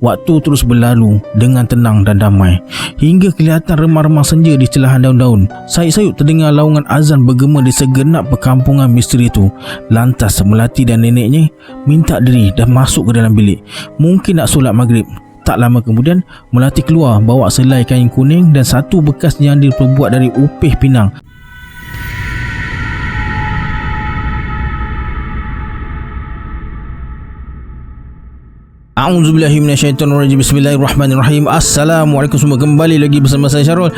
Waktu terus berlalu dengan tenang dan damai hingga kelihatan remah-remah senja di celahan daun-daun. Sayup-sayup terdengar laungan azan bergema di segenap perkampungan misteri itu. Lantas Melati dan neneknya minta diri dan masuk ke dalam bilik. Mungkin nak solat maghrib. Tak lama kemudian Melati keluar bawa selai kain kuning dan satu bekas yang diperbuat dari upih pinang. A'udzubillahi minasyaitonirrajim. Bismillahirrahmanirrahim. Assalamualaikum semua, kembali lagi bersama saya Syarul.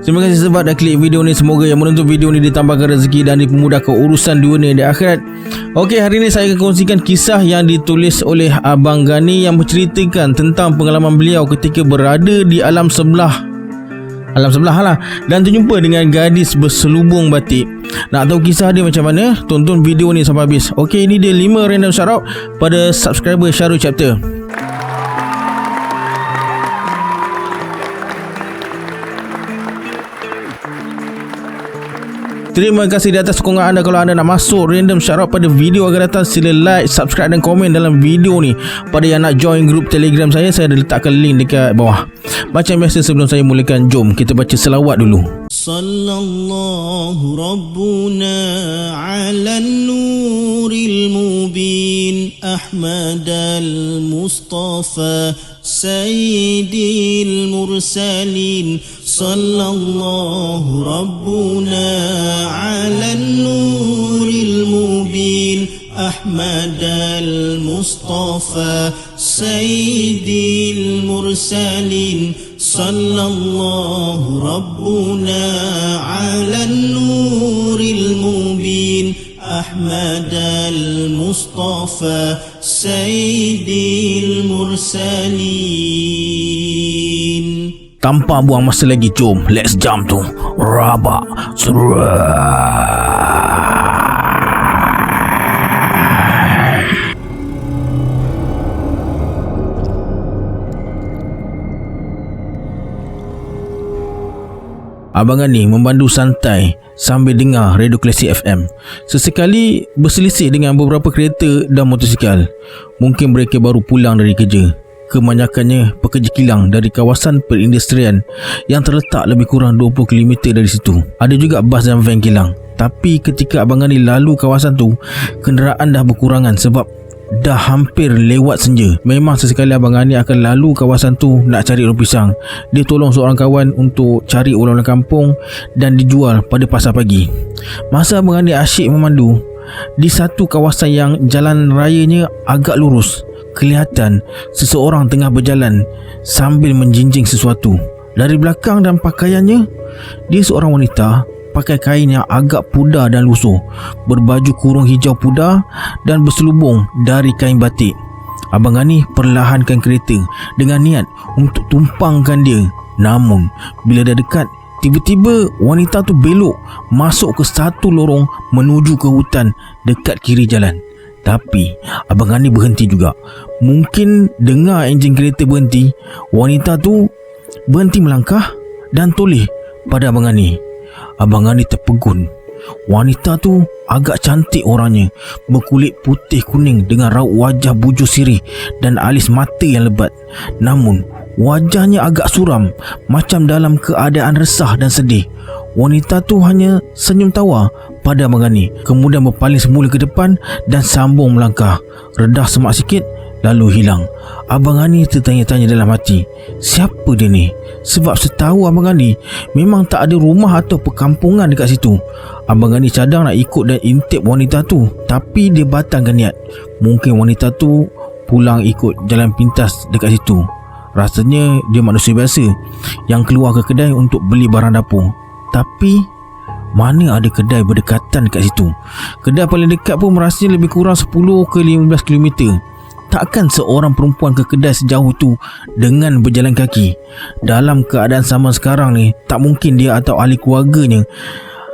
Terima kasih sebab dah klik video ni. Semoga yang menonton video ni ditambahkan rezeki dan dipermudahkan urusan dunia di akhirat. Okey, hari ni saya akan kongsikan kisah yang ditulis oleh Abang Gani yang menceritakan tentang pengalaman beliau ketika berada di alam sebelah lah, dan terjumpa dengan gadis berselubung batik. Nak tahu kisah dia macam mana? Tonton video ni sampai habis. Okey, ini dia 5 random shoutout pada subscriber Syarul Chapter. Terima kasih di atas sokongan anda. Kalau anda nak masuk random shoutout pada video akan datang, sila like, subscribe dan komen dalam video ni. Pada yang nak join grup Telegram saya dah letakkan link dekat bawah. Macam biasa, sebelum saya mulakan, jom kita baca selawat dulu. Sallallahu Rabbuna ala nuril mubin Ahmad al-Mustafa Sayyidil Mursalin. Sallallahu Rabbuna ala nuril mubin Ahmad al-Mustafa Sayyidil Mursalin. Sallallahu Rabbuna ala nuril mubin Ahmad al-Mustafa Sayyidil Mursalin. Tanpa buang masa lagi, jom let's jump to Rabak Surah. Abang Gani memandu santai sambil dengar Radio Klasik FM. Sesekali berselisih dengan beberapa kereta dan motosikal. Mungkin mereka baru pulang dari kerja. Kebanyakannya pekerja kilang dari kawasan perindustrian yang terletak lebih kurang 20 km dari situ. Ada juga bas dan van kilang. Tapi ketika Abang Gani lalu kawasan tu, kenderaan dah berkurangan sebab dah hampir lewat senja. Memang sesekali Abang Gani akan lalu kawasan tu nak cari daun pisang. Dia tolong seorang kawan untuk cari ulang-ulang kampung dan dijual pada pasar pagi. Masa Abang Gani asyik memandu, di satu kawasan yang jalan rayanya agak lurus, kelihatan seseorang tengah berjalan sambil menjinjing sesuatu. Dari belakang dan pakaiannya, dia seorang wanita pakai kain yang agak pudar dan lusuh, berbaju kurung hijau pudar dan berselubung dari kain batik. Abang Gani perlahankan kereta dengan niat untuk tumpangkan dia. Namun bila dah dekat, tiba-tiba wanita tu belok masuk ke satu lorong menuju ke hutan dekat kiri jalan. Tapi Abang Gani berhenti juga. Mungkin dengar enjin kereta berhenti, wanita tu berhenti melangkah dan toleh pada Abang Gani. Abang Gani terpegun. Wanita tu agak cantik orangnya, berkulit putih kuning dengan raut wajah bujur sirih dan alis mata yang lebat. Namun wajahnya agak suram, macam dalam keadaan resah dan sedih. Wanita tu hanya senyum tawa pada Abang Gani, kemudian berpaling semula ke depan dan sambung melangkah. Redah semak sikit lalu hilang. Abang Gani tertanya-tanya dalam hati, siapa dia ni? Sebab setahu Abang Gani memang tak ada rumah atau perkampungan dekat situ. Abang Gani cadang nak ikut dan intip wanita tu, tapi dia batalkan niat. Mungkin wanita tu pulang ikut jalan pintas dekat situ. Rasanya dia manusia biasa yang keluar ke kedai untuk beli barang dapur. Tapi mana ada kedai berdekatan dekat situ? Kedai paling dekat pun rasanya lebih kurang 10 ke 15 km. Takkan seorang perempuan ke kedai sejauh tu dengan berjalan kaki? Dalam keadaan zaman sekarang ni, tak mungkin dia atau ahli keluarganya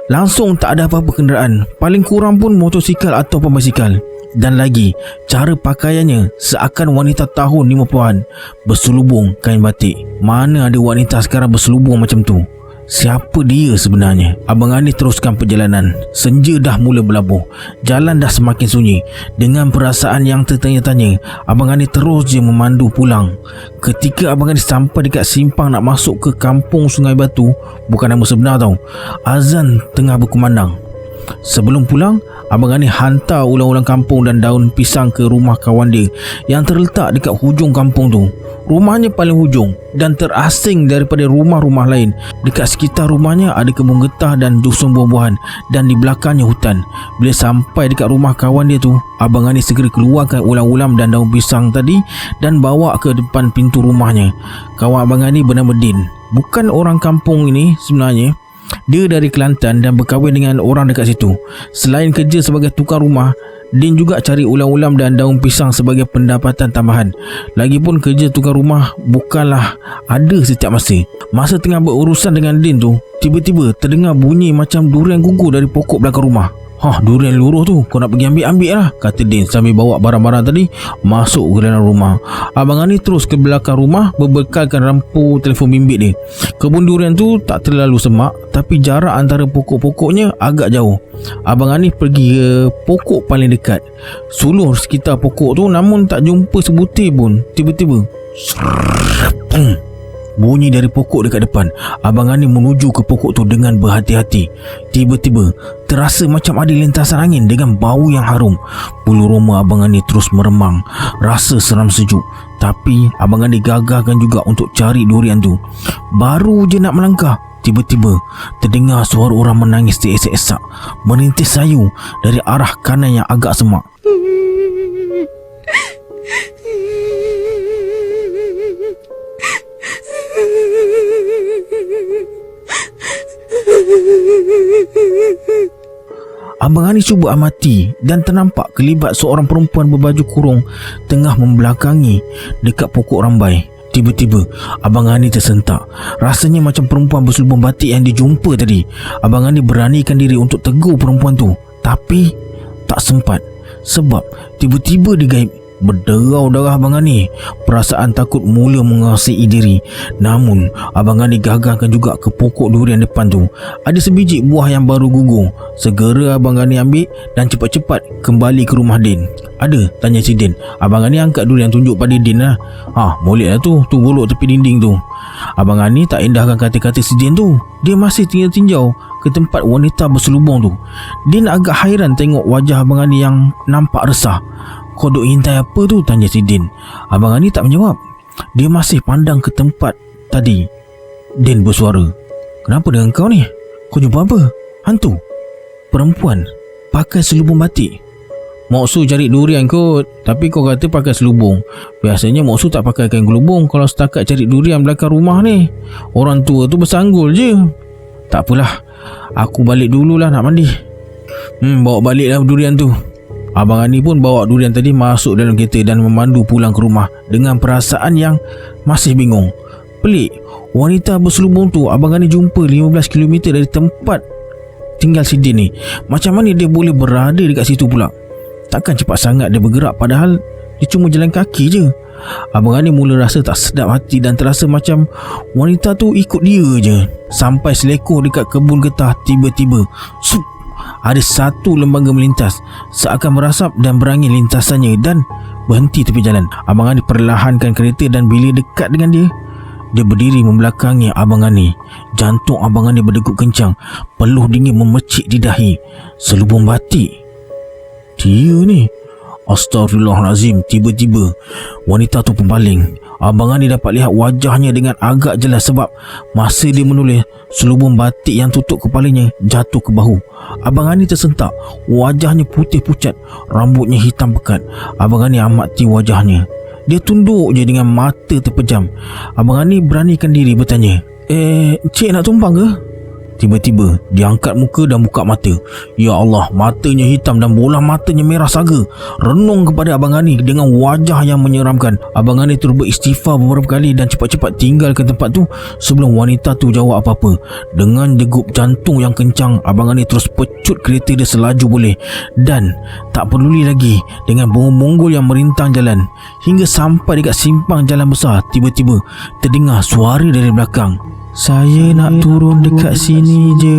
langsung tak ada apa-apa kenderaan. Paling kurang pun motosikal atau basikal. Dan lagi, cara pakaiannya seakan wanita tahun 50-an, berselubung kain batik. Mana ada wanita sekarang berselubung macam tu? Siapa dia sebenarnya? Abang Ani teruskan perjalanan. Senja dah mula berlabuh. Jalan dah semakin sunyi. Dengan perasaan yang tertanya-tanya, Abang Ani terus je memandu pulang. Ketika Abang Ani sampai dekat simpang nak masuk ke kampung Sungai Batu, bukan nama sebenar tau, azan tengah berkumandang. Sebelum pulang, Abang Ani hantar ulang-ulang kampung dan daun pisang ke rumah kawan dia yang terletak dekat hujung kampung tu. Rumahnya paling hujung dan terasing daripada rumah-rumah lain. Dekat sekitar rumahnya ada kebun getah dan dusun buah-buahan, dan di belakangnya hutan. Bila sampai dekat rumah kawan dia tu, Abang Ani segera keluarkan ulam-ulam dan daun pisang tadi dan bawa ke depan pintu rumahnya. Kawan Abang Ani bernama Din. Bukan orang kampung ini sebenarnya. Dia dari Kelantan dan berkahwin dengan orang dekat situ. Selain kerja sebagai tukang rumah, Din juga cari ulam-ulam dan daun pisang sebagai pendapatan tambahan. Lagipun kerja tukang rumah bukanlah ada setiap masa. Masa tengah berurusan dengan Din tu, tiba-tiba terdengar bunyi macam durian gugur dari pokok belakang rumah. Durian luruh tu, kau nak pergi ambil lah, kata Din sambil bawa barang-barang tadi masuk ke dalam rumah. Abang Ani terus ke belakang rumah berbekalkan lampu telefon bimbit dia. Kebun durian tu tak terlalu semak, tapi jarak antara pokok-pokoknya agak jauh. Abang Ani pergi ke pokok paling dekat, sulur sekitar pokok tu, namun tak jumpa sebutir pun. Tiba-tiba bunyi dari pokok dekat depan. Abang Ani menuju ke pokok tu dengan berhati-hati. Tiba-tiba terasa macam ada lintasan angin dengan bau yang harum. Bulu roma Abang Ani terus meremang, rasa seram sejuk. Tapi Abang Ani gagahkan juga untuk cari durian tu. Baru je nak melangkah, tiba-tiba terdengar suara orang menangis teresak-esak, merintis sayu dari arah kanan yang agak semak. Abang Ani cuba amati dan ternampak kelibat seorang perempuan berbaju kurung tengah membelakangi dekat pokok rambai. Tiba-tiba Abang Ani tersentak. Rasanya macam perempuan berselubung batik yang dijumpa tadi. Abang Ani beranikan diri untuk tegur perempuan tu, tapi tak sempat sebab tiba-tiba dia gaib. Berderau darah Abang Ani. Perasaan takut mula menguasai diri. Namun Abang Ani gagahkan juga ke pokok durian depan tu. Ada sebiji buah yang baru gugur. Segera Abang Ani ambil dan cepat-cepat kembali ke rumah Din. Ada? Tanya si Din. Abang Ani angkat durian tunjuk pada Din lah. Molek lah tu golok tepi dinding tu. Abang Ani tak indahkan kata-kata si Din tu. Dia masih tinjau ke tempat wanita berselubung tu. Din agak hairan tengok wajah Abang Ani yang nampak resah. Kau duk hintai apa tu? Tanya si Din. Abang Ani tak menjawab. Dia masih pandang ke tempat tadi. Din bersuara. Kenapa dengan kau ni? Kau jumpa apa? Hantu? Perempuan pakai selubung batik. Moksu cari durian kot, tapi kau kata pakai selubung. Biasanya Moksu tak pakai kain gelubung kalau setakat cari durian belakang rumah ni. Orang tua tu bersanggul je. Tak apalah, aku balik dululah nak mandi. Bawa baliklah durian tu. Abang Ani pun bawa durian tadi masuk dalam kereta dan memandu pulang ke rumah dengan perasaan yang masih bingung. Pelik, wanita berselubung tu Abang Ani jumpa 15 km dari tempat tinggal si Din ni. Macam mana dia boleh berada dekat situ pula? Takkan cepat sangat dia bergerak padahal dia cuma jalan kaki je. Abang Ani mula rasa tak sedap hati dan terasa macam wanita tu ikut dia je. Sampai selekoh dekat kebun getah, tiba-tiba ada satu lembaga melintas, seakan merasap dan berangin lintasannya dan berhenti tepi jalan. Abang Ani perlahankan kereta dan bila dekat dengan dia, dia berdiri membelakangi Abang Ani. Jantung Abang Ani berdegup kencang, peluh dingin memecik di dahi. Selubung batik. Dia ni. Astaghfirullahalazim. Tiba-tiba wanita tu pembaling. Abang Ani dapat lihat wajahnya dengan agak jelas sebab masa dia menulis, selubung batik yang tutup kepalanya jatuh ke bahu. Abang Ani tersentak. Wajahnya putih pucat, rambutnya hitam pekat. Abang Ani amati wajahnya. Dia tunduk je dengan mata terpejam. Abang Ani beranikan diri bertanya, Cik nak tumpang ke? Tiba-tiba dia angkat muka dan buka mata. Ya Allah, matanya hitam dan bola matanya merah saga renung kepada Abang Ani dengan wajah yang menyeramkan. Abang Ani terus beristighfar beberapa kali dan cepat-cepat tinggalkan tempat tu sebelum wanita tu jawab apa-apa. Dengan degup jantung yang kencang, Abang Ani terus pecut kereta dia selaju boleh dan tak peduli lagi dengan bonggol-bonggol yang merintang jalan. Hingga sampai dekat simpang jalan besar, tiba-tiba terdengar suara dari belakang. Saya nak turun dekat sini je.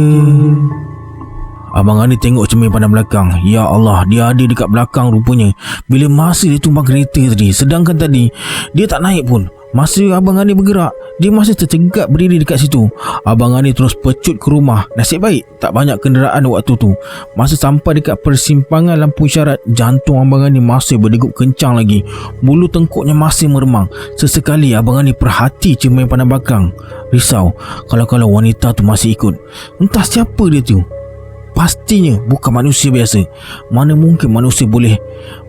Abang Ani tengok cermin pandang belakang. Ya Allah, dia ada dekat belakang rupanya. Bila masa dia tumpang kereta tadi, sedangkan tadi dia tak naik pun. Masa Abang Ani bergerak, dia masih tercegat berdiri dekat situ. Abang Ani terus pecut ke rumah. Nasib baik tak banyak kenderaan waktu tu. Masa sampai dekat persimpangan lampu isyarat, jantung Abang Ani masih berdegup kencang lagi. Bulu tengkuknya masih meremang. Sesekali Abang Ani perhati cermin pandang belakang. Risau kalau wanita tu masih ikut. Entah siapa dia tu. Pastinya bukan manusia biasa. Mana mungkin manusia boleh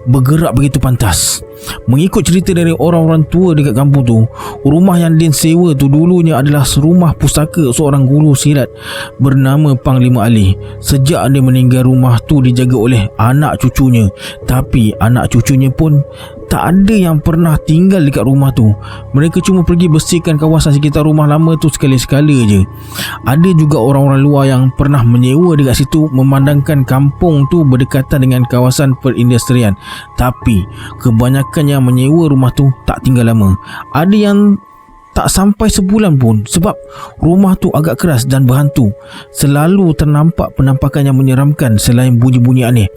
bergerak begitu pantas. Mengikut cerita dari orang-orang tua dekat kampung tu, rumah yang Din sewa tu dulunya adalah rumah pusaka seorang guru silat bernama Panglima Ali. Sejak dia meninggal, rumah tu dijaga oleh anak cucunya. Tapi anak cucunya pun tak ada yang pernah tinggal dekat rumah tu. Mereka cuma pergi bersihkan kawasan sekitar rumah lama tu sekali-sekala je. Ada juga orang-orang luar yang pernah menyewa dekat situ, memandangkan kampung tu berdekatan dengan kawasan perindustrian. Tapi kebanyakan yang menyewa rumah tu tak tinggal lama. Ada yang tak sampai sebulan pun, sebab rumah tu agak keras dan berhantu. Selalu ternampak penampakan yang menyeramkan selain bunyi-bunyi aneh.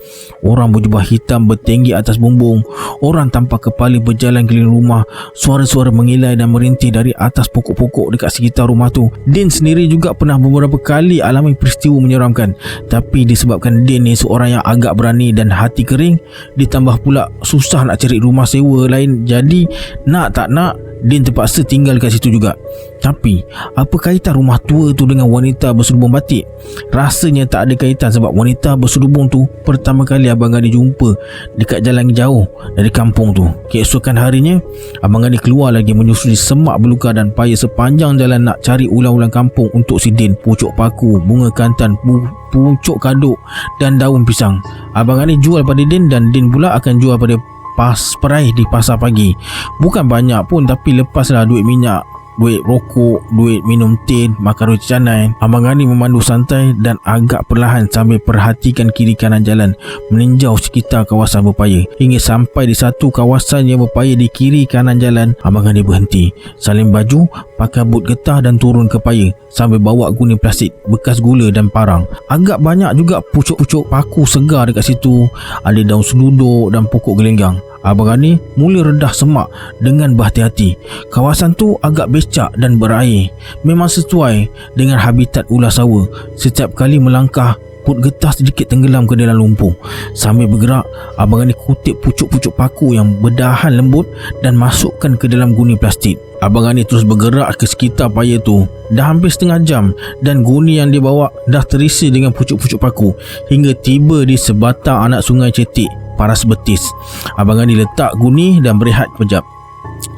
Orang berjubah hitam bertinggi atas bumbung, orang tanpa kepala berjalan keliling rumah, suara-suara mengilai dan merintih dari atas pokok-pokok dekat sekitar rumah tu. Din sendiri juga pernah beberapa kali alami peristiwa menyeramkan. Tapi disebabkan Din ni seorang yang agak berani dan hati kering, ditambah pula susah nak cari rumah sewa lain, jadi nak tak nak Din terpaksa tinggal kat situ juga. Tapi apa kaitan rumah tua tu dengan wanita berserubung batik? Rasanya tak ada kaitan, sebab wanita berserubung tu pertama kali Abang Ani jumpa dekat jalan jauh dari kampung tu. Keesokan harinya, Abang Ani keluar lagi menyusuri semak belukar dan payah sepanjang jalan nak cari ulang-ulang kampung untuk si Din. Pucuk paku, bunga kantan, pucuk kaduk dan daun pisang. Abang Ani jual pada Din dan Din pula akan jual pada peraih di pasar pagi. Bukan banyak pun, tapi lepaslah duit minyak, duit rokok, duit minum teh, makan roti canai. Abang Ani memandu santai dan agak perlahan sambil perhatikan kiri kanan jalan, meninjau sekitar kawasan berpaya. Hingga sampai di satu kawasan yang berpaya di kiri kanan jalan, Abang Ani berhenti, salin baju, pakai but getah dan turun ke paya sambil bawa guni plastik bekas gula dan parang. Agak banyak juga pucuk-pucuk paku segar dekat situ. Ada daun seluduk dan pokok gelenggang. Abang Ani mula redah semak dengan berhati-hati. Kawasan tu agak becak dan berair, memang sesuai dengan habitat ular sawa. Setiap kali melangkah, put getah sedikit tenggelam ke dalam lumpur. Sambil bergerak, Abang Ani kutip pucuk-pucuk paku yang berdahan lembut dan masukkan ke dalam guni plastik. Abang Ani terus bergerak ke sekitar paya tu. Dah hampir setengah jam dan guni yang dia bawa dah terisi dengan pucuk-pucuk paku, hingga tiba di sebatang anak sungai cetik paras betis. Abang Ani letak guni dan berehat kejap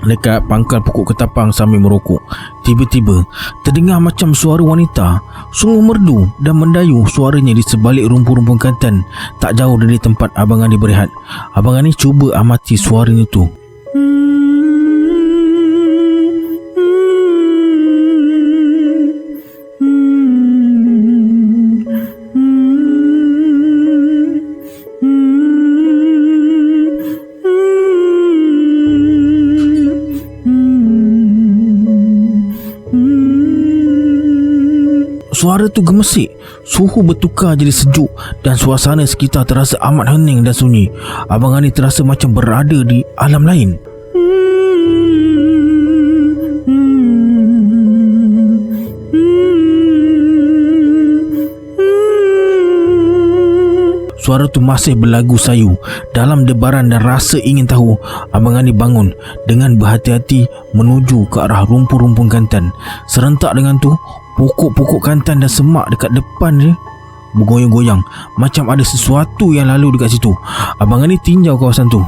dekat pangkal pokok ketapang sambil merokok. Tiba-tiba terdengar macam suara wanita, sungguh merdu dan mendayu suaranya di sebalik rumpun-rumpun kantan tak jauh dari tempat Abang Ani berehat. Abang Ani cuba amati suaranya tu. Suara tu gemesik, suhu bertukar jadi sejuk dan suasana sekitar terasa amat hening dan sunyi. Abang Ani terasa macam berada di alam lain. Suara tu masih berlagu sayu. Dalam debaran dan rasa ingin tahu, Abang Ani bangun dengan berhati-hati menuju ke arah rumpun-rumpun kantan. Serentak dengan tu, pokok-pokok kantan dan semak dekat depan dia bergoyang-goyang, macam ada sesuatu yang lalu dekat situ. Abang Ani tinjau kawasan tu.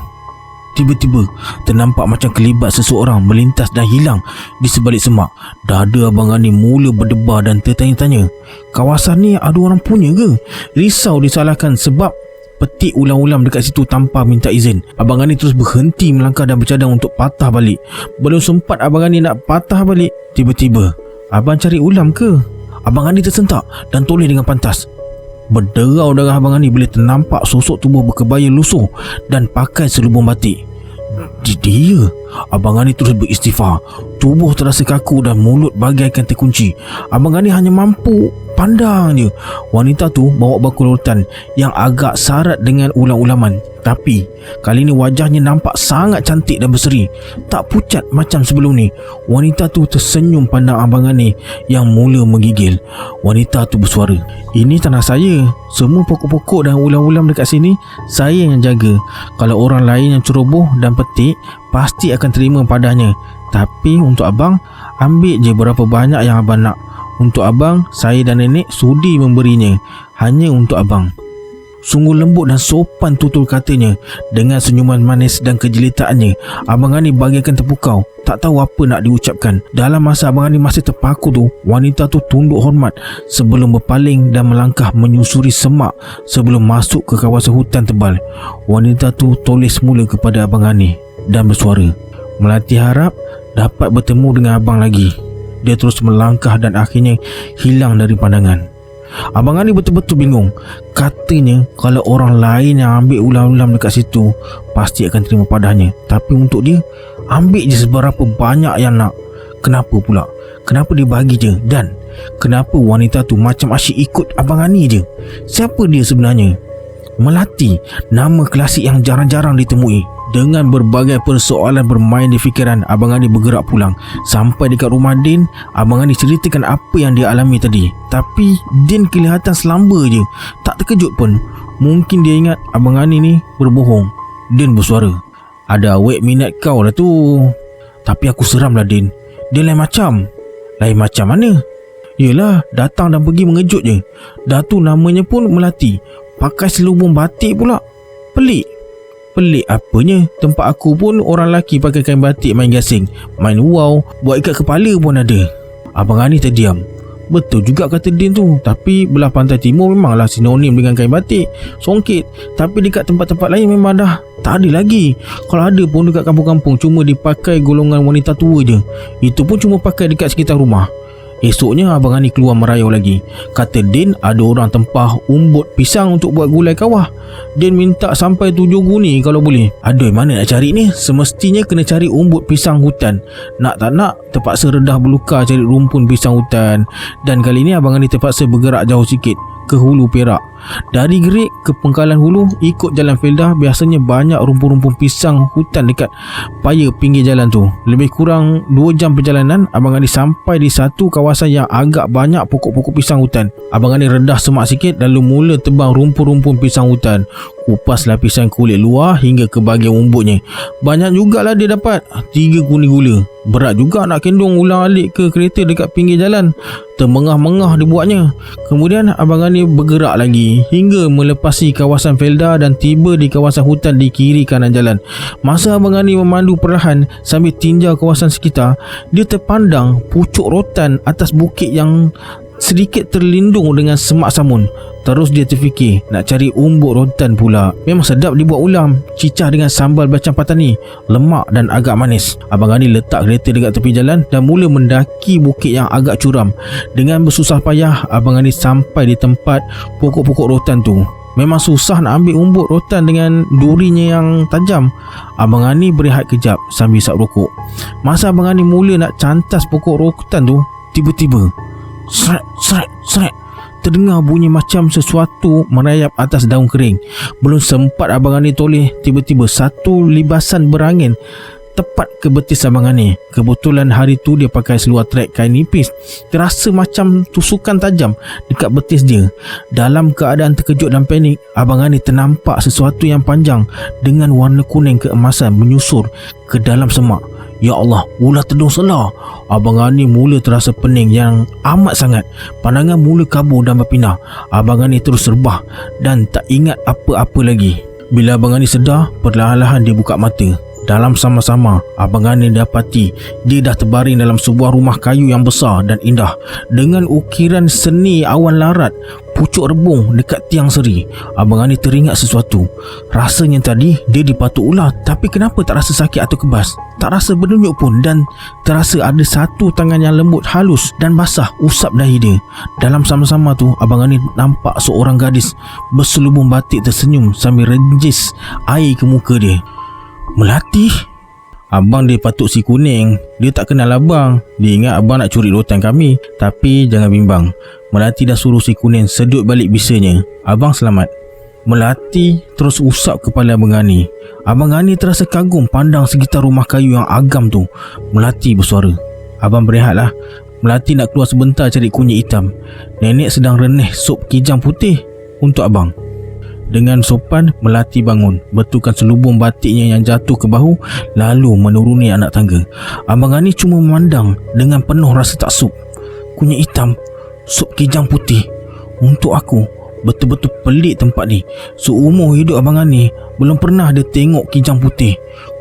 Tiba-tiba ternampak macam kelibat seseorang melintas dan hilang di sebalik semak. Dada Abang Ani mula berdebar dan tertanya-tanya, kawasan ni ada orang punya ke? Risau disalahkan sebab petik ulam-ulam dekat situ tanpa minta izin. Abang Ani terus berhenti melangkah dan bercadang untuk patah balik. Belum sempat Abang Ani nak patah balik, tiba-tiba, abang cari ulam ke? Abang Ani tersentak dan toleh dengan pantas. Berderau darah Abang Ani bila ternampak sosok tubuh berkebaya lusuh dan pakai selubung batik. Dia. Abang Ani terus beristighfar. Tubuh terasa kaku dan mulut bagaikan terkunci. Abang Ani hanya mampu pandang je. Wanita tu bawa bakul rotan yang agak sarat dengan ulam-ulaman. Tapi kali ni wajahnya nampak sangat cantik dan berseri, tak pucat macam sebelum ni. Wanita tu tersenyum pandang Abang Ani yang mula menggigil. Wanita tu bersuara, "Ini tanah saya. Semua pokok-pokok dan ulam-ulam dekat sini saya yang jaga. Kalau orang lain yang ceroboh dan petik, pasti akan terima padanya. Tapi untuk abang, ambil je berapa banyak yang abang nak. Untuk abang, saya dan nenek sudi memberinya. Hanya untuk abang." Sungguh lembut dan sopan tutur katanya. Dengan senyuman manis dan kejilitaannya, Abang Ani bagaikan terpukau, tak tahu apa nak diucapkan. Dalam masa Abang Ani masih terpaku tu, wanita tu tunduk hormat sebelum berpaling dan melangkah menyusuri semak sebelum masuk ke kawasan hutan tebal. Wanita tu toleh semula kepada Abang Ani dan bersuara, "Melati harap dapat bertemu dengan abang lagi." Dia terus melangkah dan akhirnya hilang dari pandangan. Abang Ani betul-betul bingung. Katanya kalau orang lain yang ambil ulam-ulam dekat situ, pasti akan terima padanya. Tapi untuk dia, ambil je seberapa banyak yang nak. Kenapa pula? Kenapa dia bagi je? Dan kenapa wanita tu macam asyik ikut Abang Ani je? Siapa dia sebenarnya? Melati, nama klasik yang jarang-jarang ditemui. Dengan berbagai persoalan bermain di fikiran, Abang Ani bergerak pulang. Sampai dekat rumah Din, Abang Ani ceritakan apa yang dia alami tadi. Tapi Din kelihatan selamba je, tak terkejut pun. Mungkin dia ingat Abang Ani ni berbohong. Din bersuara, "Ada awek minat kau lah tu." "Tapi aku seram lah Din. Dia lain macam." "Lain macam mana?" "Yelah, datang dan pergi mengejut je. Dah tu namanya pun Melati. Pakai selubung batik pula. Pelik." "Pelik apanya? Tempat aku pun orang lelaki pakai kain batik main gasing, main wow, buat ikat kepala pun ada." Abang Ani terdiam. Betul juga kata Din tu. Tapi belah pantai timur memanglah sinonim dengan kain batik, songket. Tapi dekat tempat-tempat lain memang dah tak ada lagi. Kalau ada pun dekat kampung-kampung cuma dipakai golongan wanita tua je. Itu pun cuma pakai dekat sekitar rumah. Esoknya Abang Ani keluar merayau lagi. Kata Din ada orang tempah umbut pisang untuk buat gulai kawah. Din minta sampai 7 guni kalau boleh. Aduh, mana nak cari ni? Semestinya kena cari umbut pisang hutan. Nak tak nak terpaksa redah berluka cari rumpun pisang hutan. Dan kali ni Abang Ani terpaksa bergerak jauh sikit ke Hulu Perak. Dari Gerik ke Pengkalan Hulu ikut jalan Feldah. Biasanya banyak rumpun-rumpun pisang hutan dekat paya pinggir jalan tu. Lebih kurang 2 jam perjalanan, Abang Ani sampai di satu kawasan yang agak banyak pokok-pokok pisang hutan. Abang Ani redah semak sikit lalu mula tebang rumpun-rumpun pisang hutan. Kupas lapisan kulit luar hingga ke bahagian umbutnya. Banyak jugalah dia dapat, 3 guni gula. Berat juga nak kendung ulang-alik ke kereta dekat pinggir jalan. Termengah-mengah dibuatnya. Kemudian Abang Ani bergerak lagi hingga melepasi kawasan Felda dan tiba di kawasan hutan di kiri kanan jalan. Masa Abang Ani memandu perlahan sambil tinjau kawasan sekitar, dia terpandang pucuk rotan atas bukit yang sedikit terlindung dengan semak samun. Terus dia terfikir nak cari umbut rotan pula. Memang sedap dibuat ulam, cicah dengan sambal bacang patani, lemak dan agak manis. Abang Ani letak kereta dekat tepi jalan dan mula mendaki bukit yang agak curam. Dengan bersusah payah, Abang Ani sampai di tempat pokok-pokok rotan tu. Memang susah nak ambil umbut rotan dengan durinya yang tajam. Abang Ani berehat kejap sambil isap rokok. Masa Abang Ani mula nak cantas pokok rotan tu, tiba-tiba seret, seret, seret, terdengar bunyi macam sesuatu merayap atas daun kering. Belum sempat Abang Ani toleh, tiba-tiba satu libasan berangin tepat ke betis Abang Ani. Kebetulan hari tu dia pakai seluar trek kain nipis. Terasa macam tusukan tajam dekat betis dia. Dalam keadaan terkejut dan panik, Abang Ani ternampak sesuatu yang panjang dengan warna kuning keemasan menyusur ke dalam semak. Ya Allah, ular tedung selah. Abang Ani mula terasa pening yang amat sangat. Pandangan mula kabur dan berpindah. Abang Ani terus rebah dan tak ingat apa-apa lagi. Bila Abang Ani sedar, perlahan-lahan dia buka mata. Dalam sama-sama, Abang Ani dapati dia dah terbaring dalam sebuah rumah kayu yang besar dan indah dengan ukiran seni awan larat, pucuk rebung dekat tiang seri. Abang Ani teringat sesuatu. Rasanya tadi dia dipatuk ular, tapi kenapa tak rasa sakit atau kebas? Tak rasa berduyuk pun dan terasa ada satu tangan yang lembut, halus dan basah usap dahi dia. Dalam sama-sama tu, Abang Ani nampak seorang gadis berselubung batik tersenyum sambil renjis air ke muka dia. Melati? Abang dia patut si kuning. Dia tak kenal abang. Dia ingat abang nak curi rotan kami. Tapi jangan bimbang, Melati dah suruh si kuning sedut balik bisanya. Abang selamat. Melati terus usap kepala Abang Ngani. Abang Ngani terasa kagum pandang sekitar rumah kayu yang agam tu. Melati bersuara, "Abang berehatlah. Melati nak keluar sebentar cari kunyit hitam. Nenek sedang reneh sup kijang putih untuk abang." Dengan sopan, Melati bangun, betulkan selubung batiknya yang jatuh ke bahu, lalu menuruni anak tangga. Abang Ngani cuma memandang dengan penuh rasa taksub. Kunyit hitam, sup kijang putih untuk aku. Betul-betul pelik tempat ni. Seumur hidup Abang Ngani belum pernah dia tengok kijang putih.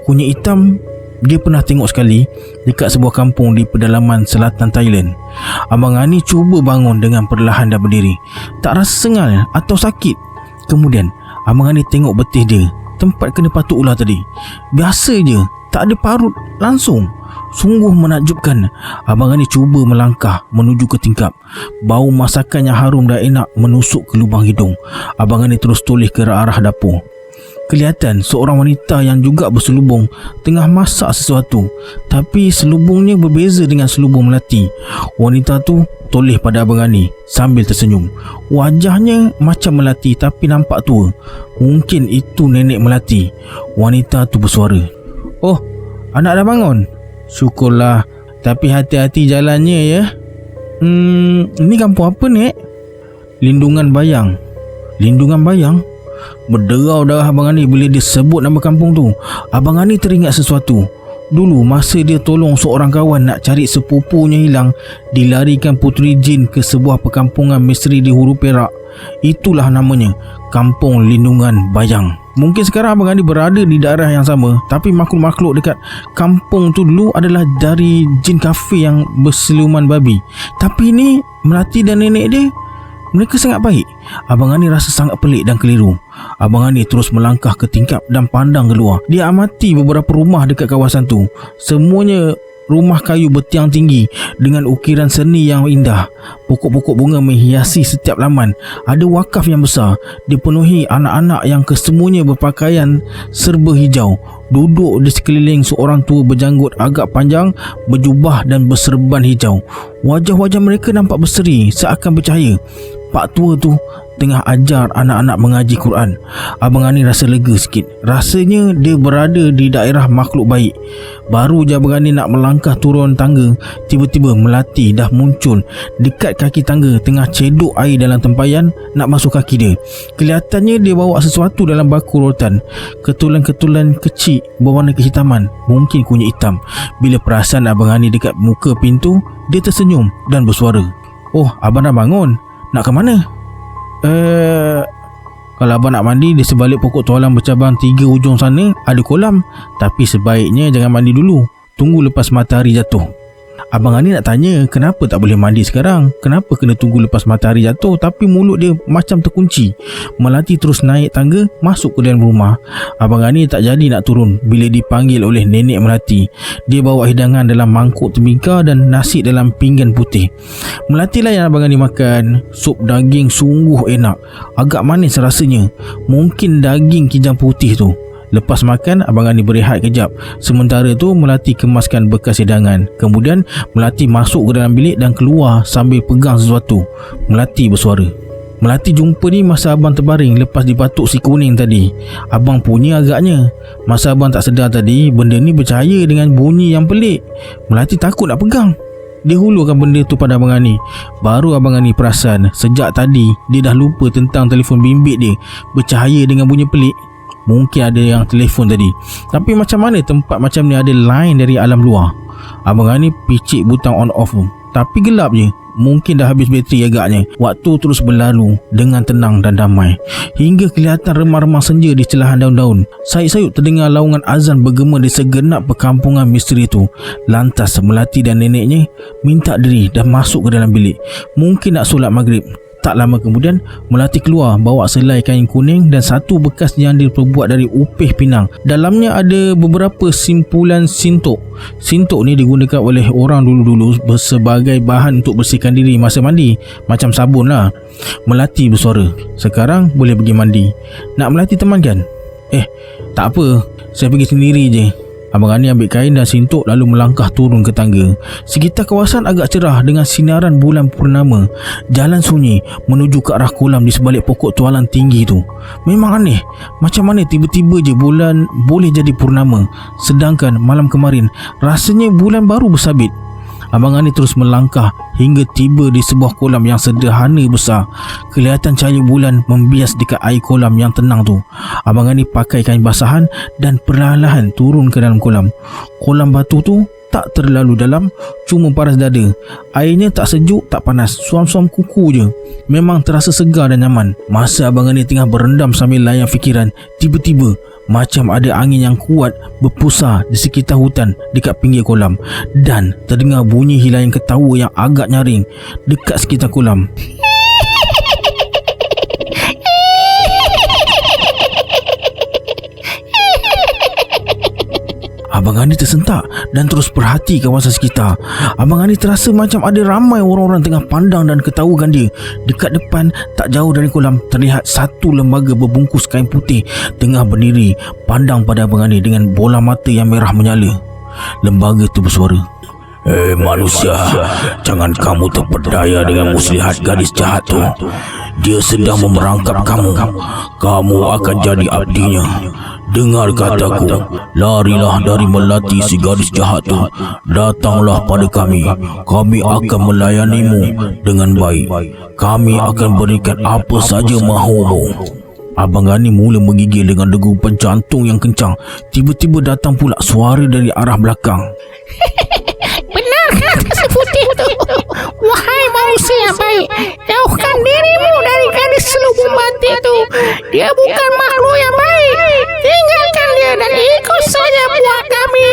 Kunyit hitam dia pernah tengok sekali dekat sebuah kampung di pedalaman selatan Thailand. Abang Ngani cuba bangun dengan perlahan dan berdiri. Tak rasa sengal atau sakit. Kemudian Abang Ngani tengok betih dia, tempat kena patuk ular tadi. Biasa je, tak ada parut langsung. Sungguh menakjubkan. Abang Ngani cuba melangkah menuju ke tingkap. Bau masakan yang harum dan enak menusuk ke lubang hidung. Abang Ngani terus toleh ke arah dapur. Kelihatan seorang wanita yang juga berselubung tengah masak sesuatu, tapi selubungnya berbeza dengan selubung Melati. Wanita tu toleh pada Abang Ngani sambil tersenyum. Wajahnya macam Melati tapi nampak tua. Mungkin itu nenek Melati. Wanita tu bersuara, "Oh, anak dah bangun? Syukurlah. Tapi hati-hati jalannya ya." Ini kampung apa, Nek?" "Lindungan Bayang." "Lindungan Bayang?" Berderau darah Abang Ngani bila dia sebut nama kampung tu. Abang Ngani teringat sesuatu. Dulu masa dia tolong seorang kawan nak cari sepupunya hilang, dilarikan Puteri Jin ke sebuah perkampungan misteri di Huru Perak. Itulah namanya, Kampung Lindungan Bayang. Mungkin sekarang Abang Ngani berada di daerah yang sama, tapi makhluk-makhluk dekat kampung tu dulu adalah dari jin kafir yang bersiluman babi. Tapi ni Melati dan nenek dia, mereka sangat baik. Abang Ngani rasa sangat pelik dan keliru. Abang Ngani terus melangkah ke tingkap dan pandang keluar. Dia amati beberapa rumah dekat kawasan tu. Semuanya rumah kayu bertiang tinggi dengan ukiran seni yang indah. Pokok-pokok bunga menghiasi setiap laman. Ada wakaf yang besar, dipenuhi anak-anak yang kesemuanya berpakaian serba hijau. Duduk di sekeliling seorang tua berjanggut agak panjang, berjubah dan berserban hijau. Wajah-wajah mereka nampak berseri, seakan bercahaya. Pak tua tu tengah ajar anak-anak mengaji Quran. Abang Ngani rasa lega sikit. Rasanya dia berada di daerah makhluk baik. Baru je Abang Ngani nak melangkah turun tangga, tiba-tiba Melati dah muncul dekat kaki tangga, tengah cedok air dalam tempayan nak masuk kaki dia. Kelihatannya dia bawa sesuatu dalam baku rotan. Ketulan-ketulan kecil berwarna kehitaman, mungkin kunyit hitam. Bila perasan Abang Ngani dekat muka pintu, dia tersenyum dan bersuara, "Oh, abang dah bangun. Nak ke mana?" Kalau abang nak mandi, di sebalik pokok tualang bercabang 3 ujung sana ada kolam. Tapi sebaiknya jangan mandi dulu. Tunggu lepas matahari jatuh." Abang Ngani nak tanya kenapa tak boleh mandi sekarang, kenapa kena tunggu lepas matahari jatuh, tapi mulut dia macam terkunci. Melati terus naik tangga masuk ke dalam rumah. Abang Ngani tak jadi nak turun bila dipanggil oleh nenek Melati. Dia bawa hidangan dalam mangkuk tembikar dan nasi dalam pinggan putih. Melati lah yang Abang Ngani makan. Sup daging sungguh enak, agak manis rasanya. Mungkin daging kijang putih tu. Lepas makan, Abang Ngani berehat kejap. Sementara tu Melati kemaskan bekas hidangan. Kemudian Melati masuk ke dalam bilik dan keluar sambil pegang sesuatu. Melati bersuara. Melati jumpa ni masa abang terbaring lepas dipatuk si kuning tadi. Abang punya agaknya. Masa abang tak sedar tadi, benda ni bercahaya dengan bunyi yang pelik. Melati takut nak pegang. Dia hulurkan benda tu pada Abang Ngani. Baru Abang Ngani perasan sejak tadi dia dah lupa tentang telefon bimbit dia bercahaya dengan bunyi pelik. Mungkin ada yang telefon tadi. Tapi macam mana tempat macam ni ada line dari alam luar? Abang Ngani picit butang on off tu, tapi gelap je. Mungkin dah habis bateri agaknya. Waktu terus berlalu dengan tenang dan damai, hingga kelihatan remah-remah senja di celahan daun-daun. Sayup-sayup terdengar laungan azan bergema di segenap perkampungan misteri tu. Lantas Melati dan neneknya minta diri dan masuk ke dalam bilik. Mungkin nak solat maghrib. Tak lama kemudian, Melati keluar bawa selai kain kuning dan satu bekas yang diperbuat dari upih pinang. Dalamnya ada beberapa simpulan sintok. Sintok ni digunakan oleh orang dulu-dulu sebagai bahan untuk bersihkan diri masa mandi, macam sabun lah. Melati bersuara, "Sekarang boleh pergi mandi. Nak Melati temankan?" Tak apa, saya pergi sendiri je." Abang Ani ambil kain dan sintuk lalu melangkah turun ke tangga. Sekitar kawasan agak cerah dengan sinaran bulan purnama. Jalan sunyi menuju ke arah kolam di sebalik pokok tualan tinggi tu. Memang aneh, macam mana tiba-tiba je bulan boleh jadi purnama, sedangkan malam kemarin rasanya bulan baru bersabit. Abang Ani terus melangkah hingga tiba di sebuah kolam yang sederhana besar. Kelihatan cahaya bulan membias dekat air kolam yang tenang tu. Abang Ani pakai kain basahan dan perlahan-lahan turun ke dalam kolam. Kolam batu tu tak terlalu dalam, cuma paras dada. Airnya tak sejuk, tak panas, suam-suam kuku je. Memang terasa segar dan nyaman. Masa Abang Ani tengah berendam sambil layan fikiran, tiba-tiba macam ada angin yang kuat berpusar di sekitar hutan dekat pinggir kolam, dan terdengar bunyi helaian ketawa yang agak nyaring dekat sekitar kolam. Abang Ani tersentak dan terus perhati kawasan sekitar. Abang Ani terasa macam ada ramai orang-orang tengah pandang dan ketawakan dia. Dekat depan, tak jauh dari kolam, terlihat satu lembaga berbungkus kain putih tengah berdiri pandang pada Abang Ani dengan bola mata yang merah menyala. Lembaga tu bersuara, manusia, jangan kamu terpedaya dengan muslihat gadis jahat tu. Dia sedang memerangkap kamu. Kamu akan jadi abdinya. Dengar kataku, larilah dari melati si gadis jahat tu. Datanglah pada kami. Kami akan melayanimu dengan baik. Kami akan berikan apa saja mahumu. Abang Ani mula menggigil dengan degupan jantung yang kencang. Tiba-tiba datang pula suara dari arah belakang. Benarkah si putih tu? Wahai manusia yang baik, jauhkan dirimu dari gadis selubung mati tu. Dia bukan makhluk yang baik. Tinggalkan dia dan ikut saja buat kami.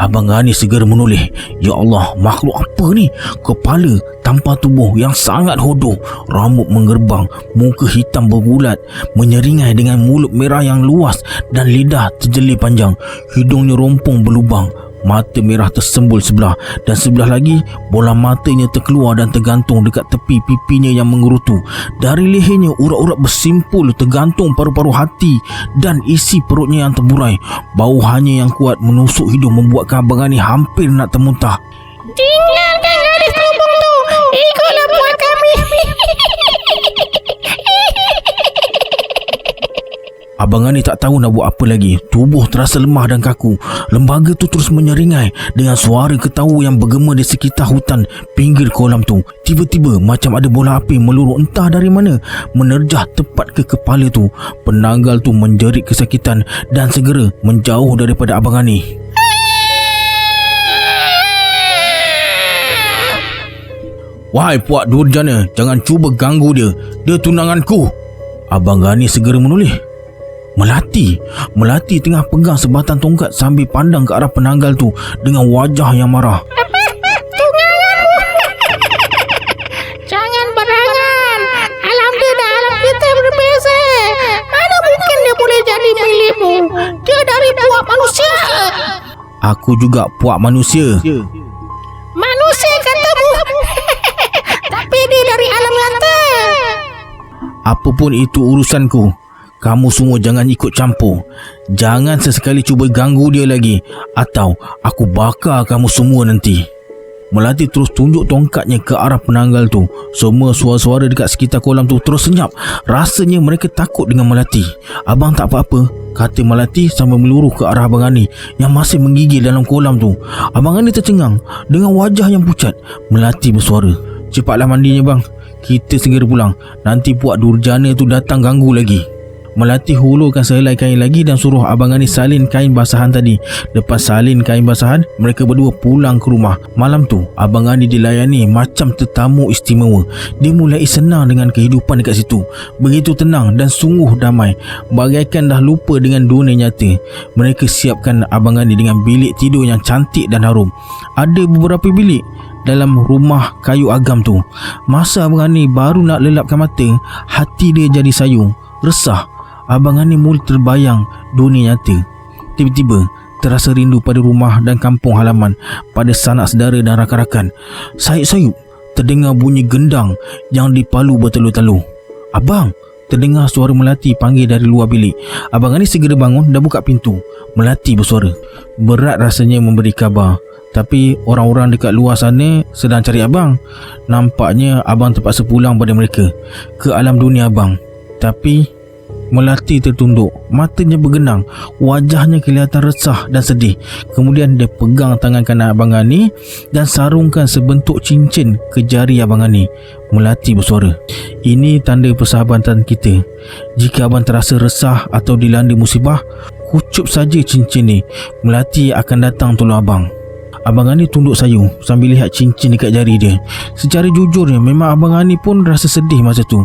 Abang Ani segera menoleh. Ya Allah, makhluk apa ni? Kepala tanpa tubuh yang sangat hodoh, rambut menggerbang, muka hitam bergulat, menyeringai dengan mulut merah yang luas dan lidah terjeli panjang. Hidungnya rompong berlubang, mata merah tersembul sebelah, dan sebelah lagi bola matanya terkeluar dan tergantung dekat tepi pipinya yang mengerutu. Dari lehernya urat-urat bersimpul tergantung paru-paru hati dan isi perutnya yang terburai. Bau hanya yang kuat menusuk hidung membuatkan Abang Ani hampir nak termuntah. Tinggalkan gadis selubung tu. Ikutlah buat kami. Abang Ani tak tahu nak buat apa lagi. Tubuh terasa lemah dan kaku. Lembaga tu terus menyeringai dengan suara ketawa yang bergema di sekitar hutan pinggir kolam tu. Tiba-tiba macam ada bola api meluru entah dari mana, menerjah tepat ke kepala tu. Penanggal tu menjerit kesakitan dan segera menjauh daripada Abang Ani. Wahai puak durjana, jangan cuba ganggu dia. Dia tunanganku. Abang Ani segera menoleh. Melati tengah pegang sebatang tongkat sambil pandang ke arah penanggal tu dengan wajah yang marah. Tunanganmu. Jangan berangan. Alam dia dan alam kita berbeza. Mana mungkin dia boleh jadi milikmu? Dia dari puak manusia. Aku juga puak manusia. Manusia katamu. Tapi dia dari alam nyata. Apapun itu urusanku. Kamu semua jangan ikut campur. Jangan sesekali cuba ganggu dia lagi, atau aku bakar kamu semua nanti. Melati terus tunjuk tongkatnya ke arah penanggal tu. Semua suara-suara dekat sekitar kolam tu terus senyap. Rasanya mereka takut dengan Melati. Abang tak apa-apa, kata Melati sambil meluruh ke arah Abang Ani yang masih menggigil dalam kolam tu. Abang Ani tercengang dengan wajah yang pucat. Melati bersuara, cepatlah mandinya bang. Kita segera pulang. Nanti puak durjana tu datang ganggu lagi. Melati hulurkan sehelai kain lagi dan suruh Abang Ani salin kain basahan tadi. Lepas salin kain basahan, mereka berdua pulang ke rumah. Malam tu, Abang Ani dilayani macam tetamu istimewa. Dia mulai senang dengan kehidupan dekat situ. Begitu tenang dan sungguh damai, bagaikan dah lupa dengan dunia nyata. Mereka siapkan Abang Ani dengan bilik tidur yang cantik dan harum. Ada beberapa bilik dalam rumah kayu agam tu. Masa Abang Ani baru nak lelapkan mata, hati dia jadi sayu, resah. Abang Ani mula terbayang dunia nyata. Tiba-tiba terasa rindu pada rumah dan kampung halaman, pada sanak saudara dan rakan-rakan. Sayup-sayup terdengar bunyi gendang yang dipalu bertalu-talu. Abang, terdengar suara Melati panggil dari luar bilik. Abang Ani segera bangun dan buka pintu. Melati bersuara. Berat rasanya memberi khabar, tapi orang-orang dekat luar sana sedang cari abang. Nampaknya abang terpaksa pulang pada mereka, ke alam dunia abang. Tapi Melati tertunduk, matanya bergenang, wajahnya kelihatan resah dan sedih. Kemudian dia pegang tangan kanan abang Ani dan sarungkan sebentuk cincin ke jari abang Ani. Melati bersuara, "Ini tanda persahabatan kita. Jika abang terasa resah atau dilanda musibah, kucup saja cincin ni. Melati akan datang tolong abang." Abang Ani tunduk sayu sambil lihat cincin dekat jari dia. Secara jujurnya, memang Abang Ani pun rasa sedih masa tu.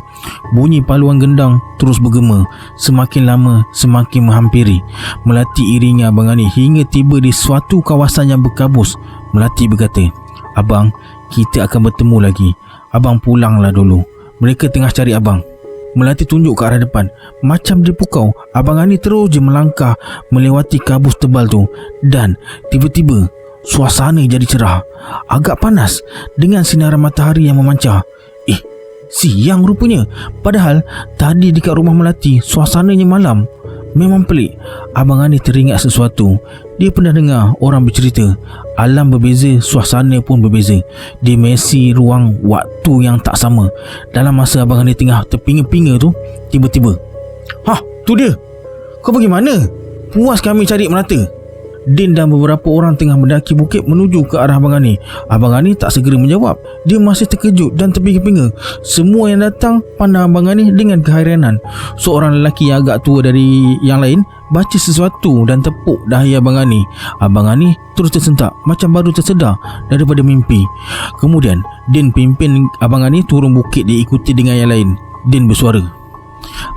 Bunyi paluan gendang terus bergema. Semakin lama, semakin menghampiri. Melati iringi Abang Ani hingga tiba di suatu kawasan yang berkabus. Melati berkata, "Abang, kita akan bertemu lagi. Abang pulanglah dulu. Mereka tengah cari abang." Melati tunjuk ke arah depan. Macam dipukau, Abang Ani terus je melangkah melewati kabus tebal tu. Dan tiba-tiba suasana jadi cerah, agak panas dengan sinaran matahari yang memancar. Siang rupanya. Padahal tadi dekat rumah Melati suasananya malam. Memang pelik. Abang Ani teringat sesuatu. Dia pernah dengar orang bercerita, alam berbeza, suasana pun berbeza. Dimensi ruang waktu yang tak sama. Dalam masa Abang Ani tengah terpinga-pinga tu, tiba-tiba, tu dia. Kau pergi mana? Puas kami cari merata." Din dan beberapa orang tengah mendaki bukit menuju ke arah Abang Ani. Abang Ani tak segera menjawab. Dia masih terkejut dan terpinga-pinga. Semua yang datang pandang Abang Ani dengan kehairanan. Seorang lelaki yang agak tua dari yang lain baca sesuatu dan tepuk dahi Abang Ani. Abang Ani terus tersentak macam baru tersedar daripada mimpi. Kemudian Din pimpin Abang Ani turun bukit diikuti dengan yang lain. Din bersuara,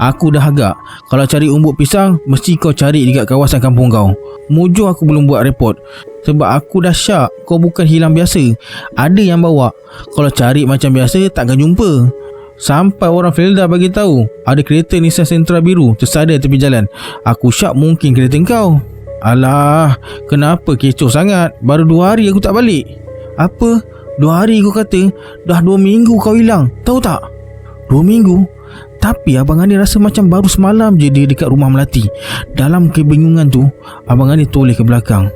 "Aku dah agak. Kalau cari umbuk pisang, mesti kau cari dekat kawasan kampung kau. Mujur aku belum buat report, sebab aku dah syak kau bukan hilang biasa. Ada yang bawa. Kalau cari macam biasa, takkan jumpa. Sampai orang Felda bagi tahu ada kereta Nissan Sentra biru tersadar tepi jalan. Aku syak mungkin kereta kau." "Alah, kenapa kecoh sangat? Baru 2 hari aku tak balik." "Apa? 2 hari kau kata? Dah 2 minggu kau hilang. Tahu tak? 2 minggu? Tapi Abang Ani rasa macam baru semalam je dia dekat rumah Melati." Dalam kebingungan tu, Abang Ani toleh ke belakang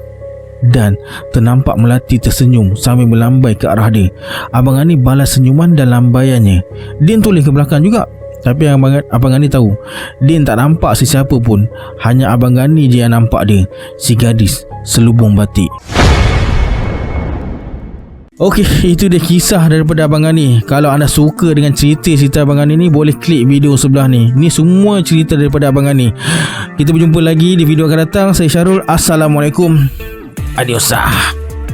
dan ternampak Melati tersenyum sambil melambai ke arah dia. Abang Ani balas senyuman dan lambaiannya. Din toleh ke belakang juga. Tapi Abang Ani tahu Din tak nampak sesiapa pun. Hanya Abang Ani je yang nampak dia, si gadis selubung batik. Okey, itu dia kisah daripada Abang Ani. Kalau anda suka dengan cerita-cerita Abang Ani ni, boleh klik video sebelah ni. Ni semua cerita daripada Abang Ani. Kita berjumpa lagi di video akan datang. Saya Syarul. Assalamualaikum. Adios.